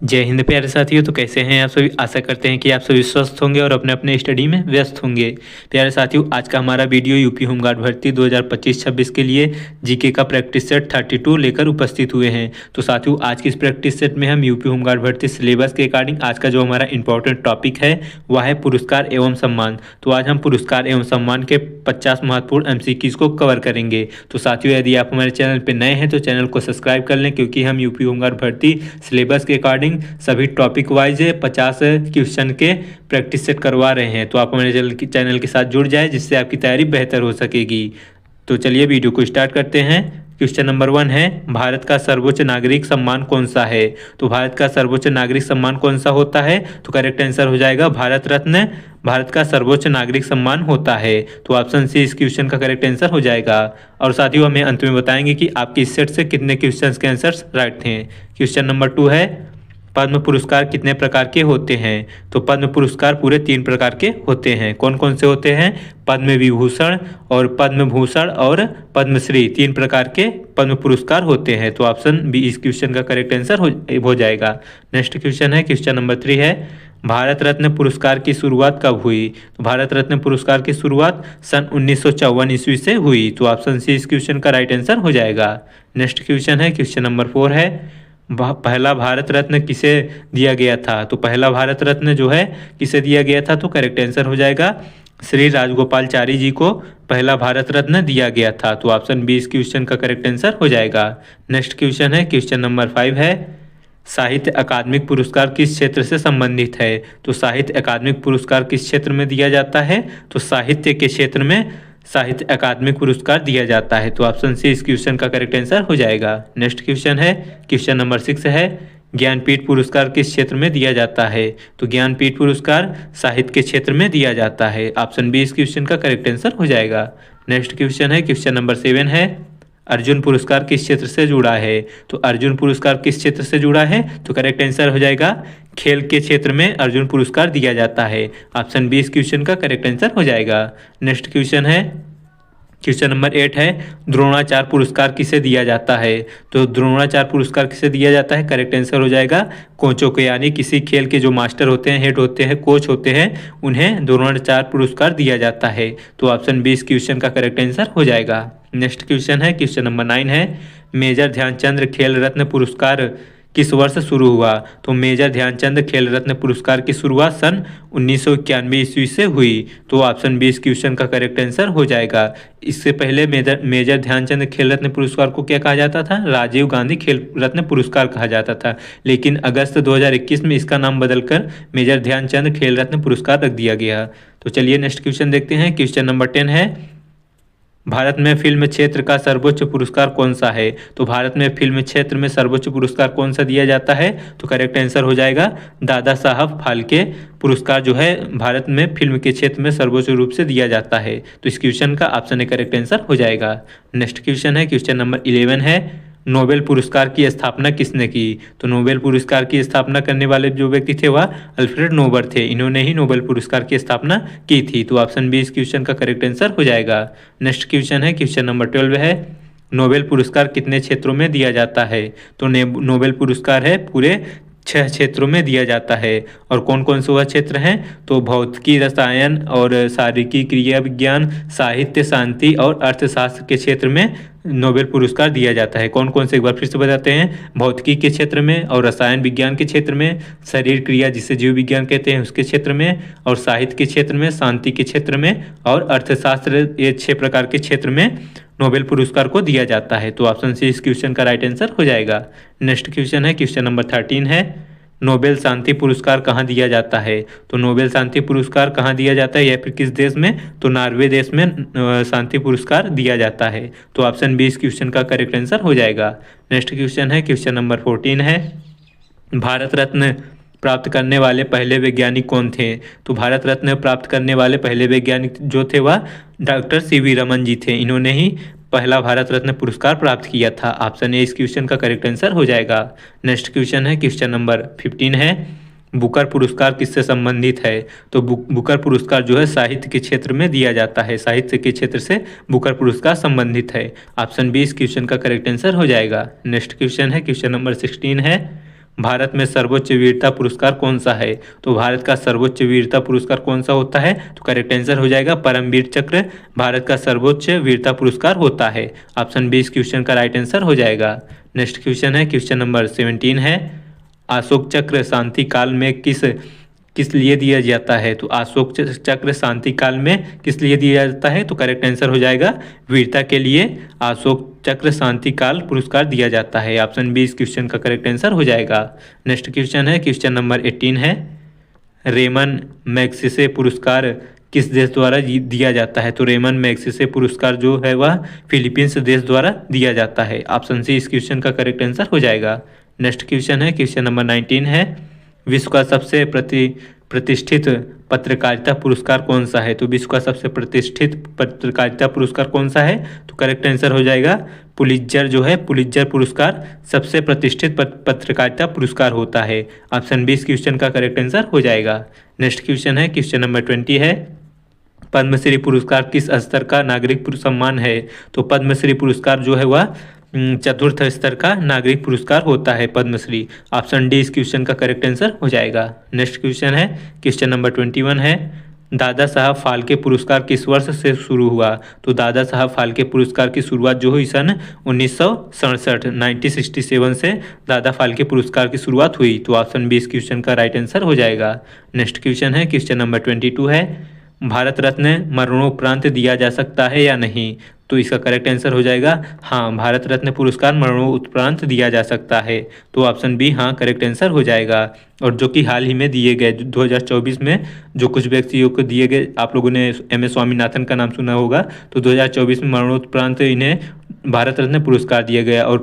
जय हिंद प्यारे साथियों। तो कैसे हैं आप सभी। आशा करते हैं कि आप सभी स्वस्थ होंगे और अपने अपने स्टडी में व्यस्त होंगे। प्यारे साथियों, आज का हमारा वीडियो यूपी होमगार्ड भर्ती 2025-26 के लिए जीके का प्रैक्टिस सेट 32 लेकर उपस्थित हुए हैं। तो साथियों, आज की इस प्रैक्टिस सेट में हम यूपी होमगार्ड भर्ती सिलेबस के अकॉर्डिंग आज का जो हमारा इंपॉर्टेंट टॉपिक है वह है पुरस्कार एवं सम्मान। तो आज हम पुरस्कार एवं सम्मान के 50 महत्वपूर्ण MCQs को कवर करेंगे। तो साथियों, यदि आप हमारे चैनल पर नए हैं तो चैनल को सब्सक्राइब कर लें, क्योंकि हम यूपी होमगार्ड भर्ती सिलेबस के अकॉर्डिंग सभी टॉपिक वाइज 50 क्वेश्चन के प्रैक्टिस सेट करवा रहे हैं। तो आप हमारे चैनल के साथ जुड़ जाए, जिससे आपकी तैयारी बेहतर हो सकेगी। तो चलिए वीडियो को स्टार्ट करते हैं। क्वेश्चन नंबर 1 है, भारत का सर्वोच्च नागरिक सम्मान कौन सा है। तो भारत का सर्वोच्च नागरिक सम्मान कौन सा होता है। तो करेक्ट आंसर हो जाएगा भारत रत्न। भारत का सर्वोच्च नागरिक सम्मान होता है। तो ऑप्शन सी इस क्वेश्चन का करेक्ट आंसर हो जाएगा। और साथियों, हमें अंत में बताएंगे कि आपके इस सेट से कितने क्वेश्चंस के आंसर्स राइट थे। क्वेश्चन नंबर 2 है, पद्म पुरस्कार कितने प्रकार के होते हैं। तो पद्म पुरस्कार पूरे 3 प्रकार के होते हैं। कौन कौन से होते हैं। पद्म विभूषण और पद्म भूषण और पद्मश्री, 3 प्रकार के पद्म पुरस्कार होते हैं। तो ऑप्शन बी इस क्वेश्चन का करेक्ट आंसर हो जाएगा। नेक्स्ट क्वेश्चन है, क्वेश्चन नंबर 3 है, भारत रत्न पुरस्कार की शुरुआत कब हुई। तो भारत रत्न पुरस्कार की शुरुआत सन 1954 ईस्वी से हुई। तो ऑप्शन सी इस क्वेश्चन का राइट आंसर हो जाएगा। नेक्स्ट क्वेश्चन है, क्वेश्चन नंबर 4 है, पहला भारत रत्न किसे दिया गया था। तो पहला भारत रत्न जो है किसे दिया गया था। तो करेक्ट आंसर हो जाएगा श्री राजगोपालचारी जी को पहला भारत रत्न दिया गया था। तो ऑप्शन बी इस क्वेश्चन का करेक्ट आंसर हो जाएगा। नेक्स्ट क्वेश्चन है, क्वेश्चन नंबर 5 है, साहित्य अकादमिक पुरस्कार किस क्षेत्र से संबंधित है। तो साहित्य अकादमिक पुरस्कार किस क्षेत्र में दिया जाता है। तो साहित्य के क्षेत्र में साहित्य अकादमिक पुरस्कार दिया जाता है। तो ऑप्शन सी इस क्वेश्चन का करेक्ट आंसर हो जाएगा। नेक्स्ट क्वेश्चन है, क्वेश्चन नंबर 6 है, ज्ञानपीठ पुरस्कार किस क्षेत्र में दिया जाता है। तो ज्ञानपीठ पुरस्कार साहित्य के क्षेत्र में दिया जाता है। ऑप्शन बी इस क्वेश्चन का करेक्ट आंसर हो जाएगा। नेक्स्ट क्वेश्चन है, क्वेश्चन नंबर 7 है, अर्जुन पुरस्कार किस क्षेत्र से जुड़ा है। तो अर्जुन पुरस्कार किस क्षेत्र से जुड़ा है। तो करेक्ट आंसर हो जाएगा खेल के क्षेत्र में अर्जुन पुरस्कार दिया जाता है। ऑप्शन बी इस क्वेश्चन का करेक्ट आंसर हो जाएगा। नेक्स्ट क्वेश्चन है, क्वेश्चन नंबर 8 है, द्रोणाचार्य पुरस्कार किसे दिया जाता है। तो द्रोणाचार्य पुरस्कार किसे दिया जाता है। करेक्ट आंसर हो जाएगा कोचों को, यानी किसी खेल के जो मास्टर होते हैं, हेड होते हैं, कोच होते हैं, उन्हें द्रोणाचार्य पुरस्कार दिया जाता है। तो ऑप्शन बी इस क्वेश्चन का करेक्ट आंसर हो जाएगा। नेक्स्ट क्वेश्चन है, क्वेश्चन नंबर 9 है, मेजर ध्यानचंद खेल रत्न पुरस्कार किस वर्ष शुरू हुआ। तो मेजर ध्यानचंद खेल रत्न पुरस्कार की शुरुआत सन 1991 ईस्वी से हुई। तो ऑप्शन बी इस क्वेश्चन का करेक्ट आंसर हो जाएगा। इससे पहले मेजर ध्यानचंद खेल रत्न पुरस्कार को क्या कहा जाता था। राजीव गांधी खेल रत्न पुरस्कार कहा जाता था, लेकिन अगस्त 2021 में इसका नाम बदलकर मेजर ध्यानचंद खेल रत्न पुरस्कार रख दिया गया। तो चलिए नेक्स्ट क्वेश्चन देखते हैं। क्वेश्चन नंबर 10 है, भारत में फिल्म क्षेत्र का सर्वोच्च पुरस्कार कौन सा है। तो भारत में फिल्म क्षेत्र में सर्वोच्च पुरस्कार कौन सा दिया जाता है। तो करेक्ट आंसर हो जाएगा दादा साहब फाल्के पुरस्कार जो है भारत में फिल्म के क्षेत्र में सर्वोच्च रूप से दिया जाता है। तो इस क्वेश्चन का ऑप्शन ए करेक्ट आंसर हो जाएगा। नेक्स्ट क्वेश्चन है, क्वेश्चन नंबर 11 है, नोबेल पुरस्कार की स्थापना किसने की। तो नोबेल पुरस्कार की स्थापना करने वाले जो व्यक्ति थे वह अल्फ्रेड नोबल थे। इन्होंने ही नोबेल पुरस्कार की स्थापना की थी। तो ऑप्शन बी इस क्वेश्चन का करेक्ट आंसर हो जाएगा। नेक्स्ट क्वेश्चन है, क्वेश्चन नंबर 12 है, नोबेल पुरस्कार कितने क्षेत्रों में दिया जाता है। तो नोबेल पुरस्कार है पूरे 6 क्षेत्रों में दिया जाता है। और कौन कौन से वह क्षेत्र हैं। तो भौतिकी, रसायन और शारीरिकी, क्रिया विज्ञान, साहित्य, शांति और अर्थशास्त्र के क्षेत्र में नोबेल पुरस्कार दिया जाता है। कौन कौन से एक बार फिर से बताते हैं। भौतिकी के क्षेत्र में और रसायन विज्ञान के क्षेत्र में, शरीर क्रिया जिसे जीव विज्ञान कहते हैं उसके क्षेत्र में, और साहित्य के क्षेत्र में, शांति के क्षेत्र में और अर्थशास्त्र, ये 6 प्रकार के क्षेत्र में नोबेल पुरस्कार को दिया जाता है। तो ऑप्शन सी इस क्वेश्चन का राइट आंसर हो जाएगा। नेक्स्ट क्वेश्चन है, क्वेश्चन नंबर 13 है, नोबेल शांति पुरस्कार कहाँ दिया जाता है। तो नोबेल शांति पुरस्कार कहाँ दिया जाता है या फिर किस देश में। तो नॉर्वे देश में शांति पुरस्कार दिया जाता है। तो ऑप्शन बी इस क्वेश्चन का करेक्ट आंसर हो जाएगा। नेक्स्ट क्वेश्चन है, क्वेश्चन नंबर 14 है, भारत रत्न प्राप्त करने वाले पहले वैज्ञानिक कौन थे। तो भारत रत्न प्राप्त करने वाले पहले वैज्ञानिक जो थे वह डॉक्टर CV रमन जी थे। इन्होंने ही पहला भारत रत्न पुरस्कार प्राप्त किया था। ऑप्शन ए इस क्वेश्चन का करेक्ट आंसर हो जाएगा। नेक्स्ट क्वेश्चन है, क्वेश्चन नंबर 15 है, बुकर पुरस्कार किससे संबंधित है। तो बुकर पुरस्कार जो है साहित्य के क्षेत्र में दिया जाता है। साहित्य के क्षेत्र से बुकर पुरस्कार संबंधित है। ऑप्शन बी इस क्वेश्चन का करेक्ट आंसर हो जाएगा। नेक्स्ट क्वेश्चन है, क्वेश्चन नंबर 16 है, भारत में सर्वोच्च वीरता पुरस्कार कौन सा है? तो भारत का सर्वोच्च वीरता पुरस्कार कौन सा होता है? तो करेक्ट आंसर हो जाएगा परमवीर चक्र भारत का सर्वोच्च वीरता पुरस्कार होता है। ऑप्शन बी इस क्वेश्चन का राइट आंसर हो जाएगा। नेक्स्ट क्वेश्चन है क्वेश्चन नंबर 17 है, अशोक चक्र शांति काल में किस लिए दिया जाता है? तो अशोक चक्र शांति काल में किस लिए दिया जाता है? तो करेक्ट आंसर हो जाएगा वीरता के लिए अशोक चक्र शांति काल पुरस्कार दिया जाता है। ऑप्शन बी इस क्वेश्चन का करेक्ट आंसर हो जाएगा। नेक्स्ट क्वेश्चन है क्वेश्चन नंबर 18 है, रेमन मैग्सेसे पुरस्कार किस देश द्वारा दिया जाता है? तो रेमन मैग्सेसे पुरस्कार जो है वह फिलीपींस देश द्वारा दिया जाता है। ऑप्शन सी इस क्वेश्चन का करेक्ट आंसर हो जाएगा। नेक्स्ट क्वेश्चन है क्वेश्चन नंबर 19 है, विश्व का सबसे प्रतिष्ठित पत्रकारिता पुरस्कार कौन सा है? तो विश्व का सबसे प्रतिष्ठित पत्रकारिता पुरस्कार कौन सा है? तो करेक्ट आंसर हो जाएगा पुलित्जर जो है, पुलित्जर पुरस्कार सबसे प्रतिष्ठित पत्रकारिता पुरस्कार होता है। ऑप्शन बी इस क्वेश्चन का करेक्ट आंसर हो जाएगा। नेक्स्ट क्वेश्चन है क्वेश्चन नंबर 20 है, पद्मश्री पुरस्कार किस स्तर का नागरिक सम्मान है? तो पद्मश्री पुरस्कार जो है वह चतुर्थ स्तर का नागरिक पुरस्कार होता है पद्मश्री। ऑप्शन डी इस क्वेश्चन का करेक्ट आंसर हो जाएगा। नेक्स्ट क्वेश्चन है क्वेश्चन नंबर 21 है, दादा साहब फाल्के पुरस्कार किस वर्ष से शुरू हुआ? तो दादा साहब फाल्के पुरस्कार की शुरुआत जो हुई सन 1967 1967 से दादा फाल्के पुरस्कार की शुरुआत हुई। तो ऑप्शन बी इस क्वेश्चन का राइट आंसर हो जाएगा। नेक्स्ट क्वेश्चन है क्वेश्चन नंबर 22 है, भारत रत्न मरणोपरांत दिया जा सकता है या नहीं? तो इसका करेक्ट आंसर हो जाएगा हाँ, भारत रत्न पुरस्कार मरणोपरांत दिया जा सकता है। तो ऑप्शन बी हाँ करेक्ट आंसर हो जाएगा। और जो कि हाल ही में दिए गए 2024 में जो कुछ व्यक्तियों को दिए गए, आप लोगों ने MS स्वामीनाथन का नाम सुना होगा, तो 2024 में मरणोपरांत इन्हें भारत रत्न पुरस्कार दिया गया और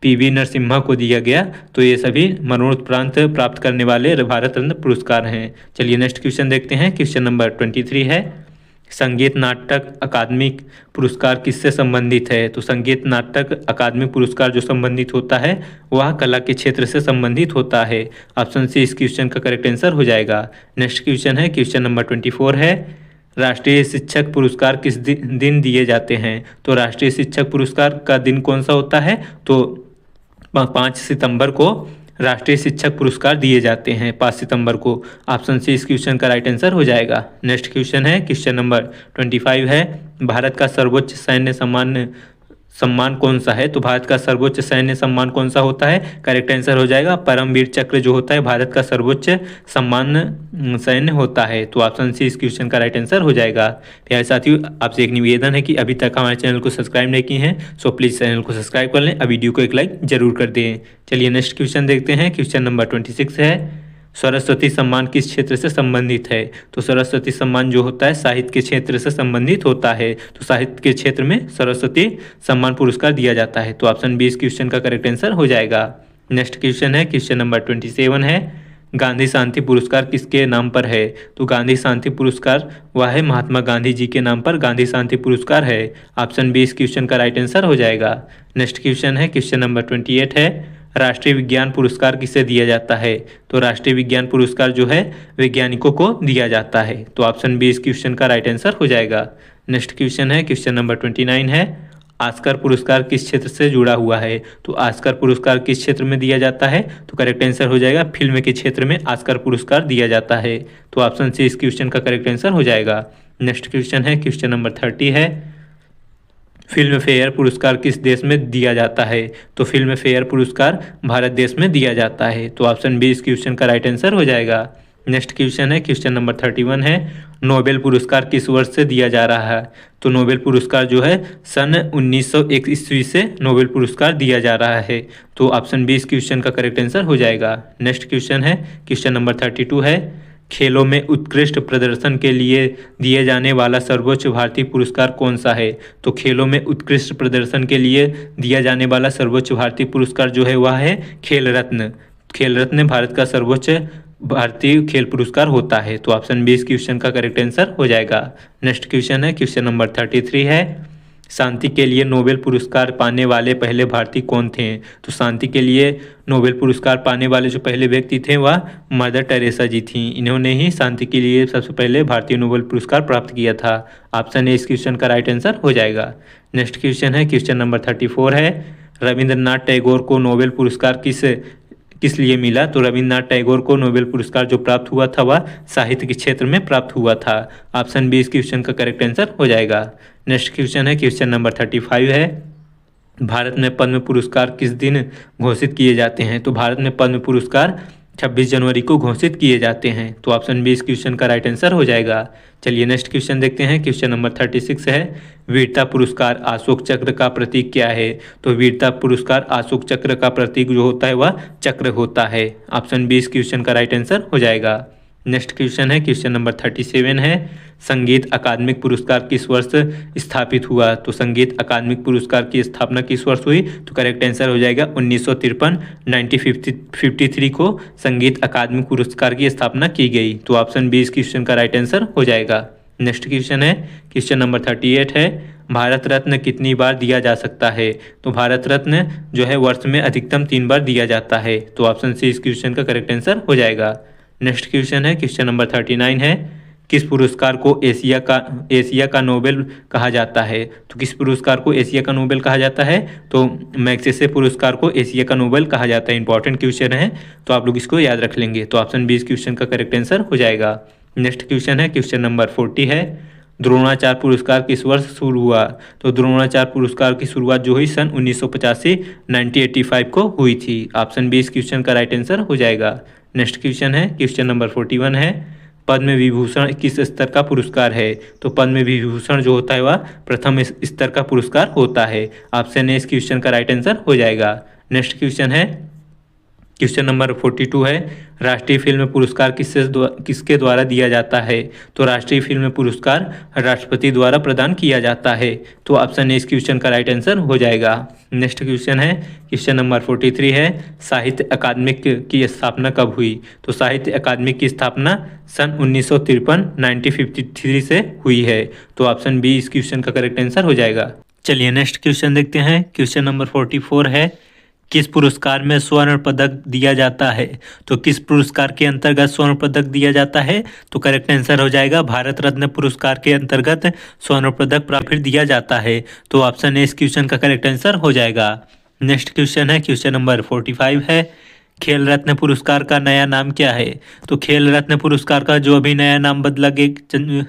PV नरसिम्हा को दिया गया। तो ये सभी मरणोपरांत प्राप्त करने वाले भारत रत्न पुरस्कार हैं। चलिए नेक्स्ट क्वेश्चन देखते हैं। क्वेश्चन नंबर 23 है, संगीत नाटक अकादमी पुरस्कार किससे संबंधित है? तो संगीत नाटक अकादमी पुरस्कार जो संबंधित होता है वह कला के क्षेत्र से संबंधित होता है। ऑप्शन सी इस क्वेश्चन का करेक्ट आंसर हो जाएगा। नेक्स्ट क्वेश्चन है क्वेश्चन नंबर 24 है, राष्ट्रीय शिक्षक पुरस्कार किस दिन दिए जाते हैं? तो राष्ट्रीय शिक्षक पुरस्कार का दिन कौन सा होता है? तो 5 सितंबर को राष्ट्रीय शिक्षक पुरस्कार दिए जाते हैं, 5 सितंबर को। ऑप्शन सी इस क्वेश्चन का राइट आंसर हो जाएगा। नेक्स्ट क्वेश्चन है क्वेश्चन नंबर 25 है, भारत का सर्वोच्च सैन्य सम्मान कौन सा है? तो भारत का सर्वोच्च सैन्य सम्मान कौन सा होता है? करेक्ट आंसर हो जाएगा परमवीर चक्र जो होता है भारत का सर्वोच्च सम्मान सैन्य होता है। तो ऑप्शन सी इस क्वेश्चन का राइट आंसर हो जाएगा। प्यारे साथियों, आपसे एक निवेदन है कि अभी तक हमारे चैनल को सब्सक्राइब नहीं किए हैं सो प्लीज़ चैनल को सब्सक्राइब कर लें, अब वीडियो को एक लाइक जरूर कर दें। चलिए नेक्स्ट क्वेश्चन देखते हैं। क्वेश्चन नंबर 26 है, सरस्वती सम्मान किस क्षेत्र से संबंधित है? तो सरस्वती सम्मान जो होता है साहित्य के क्षेत्र से संबंधित होता है। तो साहित्य के क्षेत्र में सरस्वती सम्मान पुरस्कार दिया जाता है। तो ऑप्शन बी इस क्वेश्चन का करेक्ट आंसर हो जाएगा। नेक्स्ट क्वेश्चन है क्वेश्चन नंबर 27 है, गांधी शांति पुरस्कार किसके नाम पर है? तो गांधी शांति पुरस्कार वह है महात्मा गांधी जी के नाम पर गांधी शांति पुरस्कार है। ऑप्शन बी इस क्वेश्चन का राइट आंसर हो जाएगा। नेक्स्ट क्वेश्चन है क्वेश्चन नंबर 28 है, राष्ट्रीय विज्ञान पुरस्कार किसे दिया जाता है? तो राष्ट्रीय विज्ञान पुरस्कार जो है वैज्ञानिकों को दिया जाता है। तो ऑप्शन बी इस क्वेश्चन का राइट आंसर हो जाएगा। नेक्स्ट क्वेश्चन है क्वेश्चन नंबर 29 है, ऑस्कर पुरस्कार किस क्षेत्र से जुड़ा हुआ है? तो ऑस्कर पुरस्कार किस क्षेत्र में दिया जाता है? तो करेक्ट आंसर हो जाएगा फिल्म के क्षेत्र में ऑस्कर पुरस्कार दिया जाता है। तो ऑप्शन सी इस क्वेश्चन का करेक्ट आंसर हो जाएगा। नेक्स्ट क्वेश्चन है क्वेश्चन नंबर 30 है, फिल्म फेयर पुरस्कार किस देश में दिया जाता है? तो फिल्म फेयर पुरस्कार भारत देश में दिया जाता है। तो ऑप्शन बी इस क्वेश्चन का राइट आंसर हो जाएगा। नेक्स्ट क्वेश्चन है क्वेश्चन नंबर 31 है, नोबेल पुरस्कार किस वर्ष से दिया जा रहा है? तो नोबेल पुरस्कार जो है सन 1901 ईस्वी से नोबेल पुरस्कार दिया जा रहा है। तो ऑप्शन बी इस क्वेश्चन का करेक्ट आंसर हो जाएगा। नेक्स्ट क्वेश्चन है क्वेश्चन नंबर 32 है, खेलों में उत्कृष्ट प्रदर्शन के लिए दिए जाने वाला सर्वोच्च भारतीय पुरस्कार कौन सा है? तो खेलों में उत्कृष्ट प्रदर्शन के लिए दिया जाने वाला सर्वोच्च भारतीय पुरस्कार जो है वह है खेल रत्न। खेल रत्न भारत का सर्वोच्च भारतीय खेल पुरस्कार होता है। तो ऑप्शन बी इस क्वेश्चन का करेक्ट आंसर हो जाएगा। नेक्स्ट क्वेश्चन है क्वेश्चन नंबर 33 है, शांति के लिए नोबेल पुरस्कार पाने वाले पहले भारतीय कौन थे? तो शांति के लिए नोबेल पुरस्कार पाने वाले जो पहले व्यक्ति थे वह मदर टेरेसा जी थी। इन्होंने ही शांति के लिए सबसे पहले भारतीय नोबेल पुरस्कार प्राप्त किया था। ऑप्शन ए इस क्वेश्चन का राइट आंसर हो जाएगा। नेक्स्ट क्वेश्चन है क्वेश्चन नंबर 34 है, रविंद्रनाथ टैगोर को नोबेल पुरस्कार किस लिए मिला? तो रविन्द्रनाथ टैगोर को नोबेल पुरस्कार जो प्राप्त हुआ था वह साहित्य के क्षेत्र में प्राप्त हुआ था। ऑप्शन बी इस क्वेश्चन का करेक्ट आंसर हो जाएगा। नेक्स्ट क्वेश्चन है क्वेश्चन नंबर 35 है, भारत में पद्म पुरस्कार किस दिन घोषित किए जाते हैं? तो भारत में पद्म पुरस्कार 26 जनवरी को घोषित किए जाते हैं। तो ऑप्शन बी इस क्वेश्चन का राइट आंसर हो जाएगा। चलिए नेक्स्ट क्वेश्चन देखते हैं। क्वेश्चन नंबर 36 है, वीरता पुरस्कार अशोक चक्र का प्रतीक क्या है? तो वीरता पुरस्कार अशोक चक्र का प्रतीक जो होता है वह चक्र होता है। ऑप्शन बी इस क्वेश्चन का राइट आंसर हो जाएगा। नेक्स्ट क्वेश्चन है क्वेश्चन नंबर 37 है, संगीत अकादमिक पुरस्कार किस वर्ष स्थापित हुआ? तो संगीत अकादमिक पुरस्कार की स्थापना किस वर्ष हुई? तो करेक्ट आंसर हो जाएगा 1953 1953 को संगीत अकादमिक पुरस्कार की स्थापना की गई। तो ऑप्शन बी इस क्वेश्चन का राइट आंसर हो जाएगा। नेक्स्ट क्वेश्चन है क्वेश्चन नंबर 38 है, भारत रत्न कितनी बार दिया जा सकता है? तो भारत रत्न जो है वर्ष में अधिकतम 3 बार दिया जाता है। तो ऑप्शन सी इस क्वेश्चन का करेक्ट आंसर हो जाएगा। नेक्स्ट क्वेश्चन है क्वेश्चन नंबर 39 है, किस पुरस्कार को एशिया का नोबेल कहा जाता है? तो किस पुरस्कार को एशिया का नोबेल कहा जाता है? तो मैग्सेसे पुरस्कार को एशिया का नोबेल कहा जाता है। इंपॉर्टेंट क्वेश्चन है तो आप लोग इसको याद रख लेंगे। तो ऑप्शन बी इस क्वेश्चन का करेक्ट आंसर हो जाएगा। नेक्स्ट क्वेश्चन है क्वेश्चन नंबर 40 है, द्रोणाचार्य पुरस्कार किस वर्ष शुरू हुआ? तो द्रोणाचार्य पुरस्कार की शुरुआत जो हुई सन 1985 1985 को हुई थी। ऑप्शन बी इस क्वेश्चन का राइट आंसर हो जाएगा। नेक्स्ट क्वेश्चन है क्वेश्चन नंबर 41 है, पद्म विभूषण किस स्तर का पुरस्कार है? तो पद्म विभूषण जो होता है वह प्रथम स्तर का पुरस्कार होता है। ऑप्शन ए इस क्वेश्चन का राइट आंसर हो जाएगा। नेक्स्ट क्वेश्चन है क्वेश्चन नंबर 42 है, राष्ट्रीय फिल्म पुरस्कार किसके द्वारा दिया जाता है? तो राष्ट्रीय फिल्म पुरस्कार राष्ट्रपति द्वारा प्रदान किया जाता है। तो ऑप्शन ए इस क्वेश्चन का राइट आंसर हो जाएगा। नेक्स्ट क्वेश्चन है क्वेश्चन नंबर 43 है, साहित्य अकादमिक की स्थापना कब हुई? तो साहित्य अकादमी की स्थापना सन 1953 1953 से हुई है। तो ऑप्शन बी इस क्वेश्चन का करेक्ट आंसर हो जाएगा। चलिए नेक्स्ट क्वेश्चन देखते हैं। क्वेश्चन नंबर 44 है, किस पुरस्कार में स्वर्ण पदक दिया जाता है? तो किस पुरस्कार के अंतर्गत स्वर्ण पदक दिया जाता है? तो करेक्ट आंसर हो जाएगा भारत रत्न पुरस्कार के अंतर्गत स्वर्ण पदक प्राप्त दिया जाता है। तो ऑप्शन ए इस क्वेश्चन का करेक्ट आंसर हो जाएगा। नेक्स्ट क्वेश्चन है क्वेश्चन नंबर 45 है, खेल रत्न पुरस्कार का नया नाम क्या है? तो खेल रत्न पुरस्कार का जो अभी नया नाम बदला गया,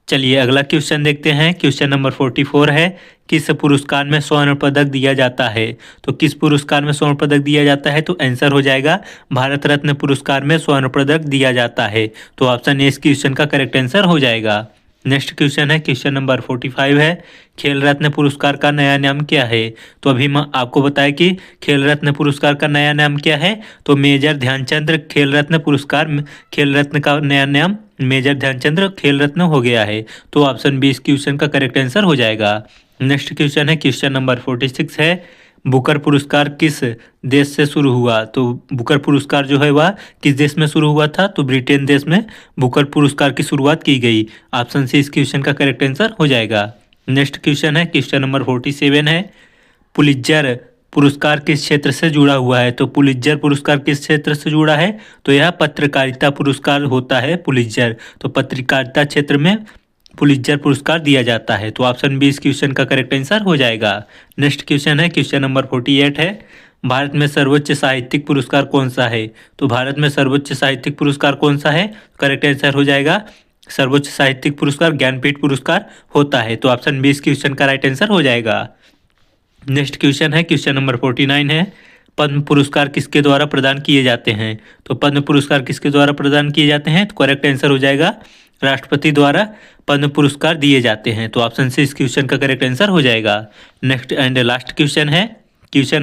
चलिए अगला क्वेश्चन देखते हैं। क्वेश्चन नंबर 44 है, किस पुरस्कार में स्वर्ण पदक दिया जाता है? तो किस पुरस्कार में स्वर्ण पदक दिया जाता है? तो आंसर हो जाएगा भारत रत्न पुरस्कार में स्वर्ण पदक दिया जाता है। तो ऑप्शन ए इस क्वेश्चन का करेक्ट आंसर हो जाएगा। नेक्स्ट क्वेश्चन है क्वेश्चन नंबर 45 है, खेल रत्न पुरस्कार का नया नाम क्या है? तो अभी मैं आपको बताया कि खेल रत्न पुरस्कार का नया नाम क्या है। तो मेजर ध्यानचंद खेल रत्न पुरस्कार, खेल रत्न का नया नाम मेजर ध्यानचंद खेल रत्न हो गया है। तो ऑप्शन बी इस क्वेश्चन का करेक्ट आंसर हो जाएगा। नेक्स्ट क्वेश्चन है क्वेश्चन नंबर 46 है, बुकर पुरस्कार किस देश से शुरू हुआ? तो बुकर पुरस्कार जो है वह किस देश में शुरू हुआ था? तो ब्रिटेन देश में बुकर पुरस्कार की शुरुआत की गई। ऑप्शन सी इस क्वेश्चन का करेक्ट आंसर हो जाएगा। नेक्स्ट क्वेश्चन है क्वेश्चन नंबर 47 है, पुलित्जर पुरस्कार किस क्षेत्र से जुड़ा हुआ है? तो पुलित्जर पुरस्कार किस क्षेत्र से जुड़ा है? तो यह पत्रकारिता पुरस्कार होता है पुलित्जर। तो पत्रकारिता क्षेत्र में पुलित्जर पुरस्कार दिया जाता है। तो ऑप्शन बी इस क्वेश्चन का करेक्ट आंसर हो जाएगा। नेक्स्ट क्वेश्चन है क्वेश्चन नंबर 48 है, भारत में सर्वोच्च साहित्यिक पुरस्कार कौन सा है? तो भारत में सर्वोच्च साहित्यिक पुरस्कार कौन सा है? करेक्ट आंसर हो जाएगा सर्वोच्च साहित्यिक पुरस्कार ज्ञानपीठ पुरस्कार होता है। तो ऑप्शन बी इस क्वेश्चन का राइट आंसर हो जाएगा। नेक्स्ट क्वेश्चन है क्वेश्चन नंबर 49 है, पद्म पुरस्कार किसके द्वारा प्रदान किए जाते हैं? तो पद्म पुरस्कार किसके द्वारा प्रदान किए जाते हैं? तो करेक्ट आंसर हो जाएगा राष्ट्रपति द्वारा पद्म पुरस्कार दिए जाते हैं। तो ऑप्शन सी इस क्वेश्चन का करेक्ट आंसर हो जाएगा। नेक्स्ट एंड लास्ट क्वेश्चन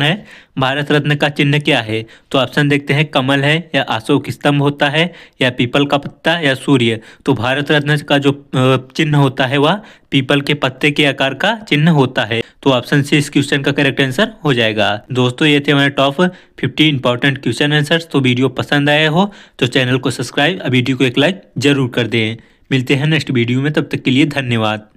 है भारत रत्न का चिन्ह क्या है? तो ऑप्शन देखते हैं, कमल है या अशोक स्तंभ होता है या पीपल का पत्ता या सूर्य? तो भारत रत्न का जो चिन्ह होता है वह पीपल के पत्ते के आकार का चिन्ह होता है। तो ऑप्शन सी इस क्वेश्चन का करेक्ट आंसर हो जाएगा। दोस्तों ये थे हमारे टॉप 50 इंपॉर्टेंट क्वेश्चन आंसर्स। तो वीडियो पसंद आया हो तो चैनल को सब्सक्राइब, वीडियो को एक लाइक जरूर कर दें। मिलते हैं नेक्स्ट वीडियो में, तब तक के लिए धन्यवाद।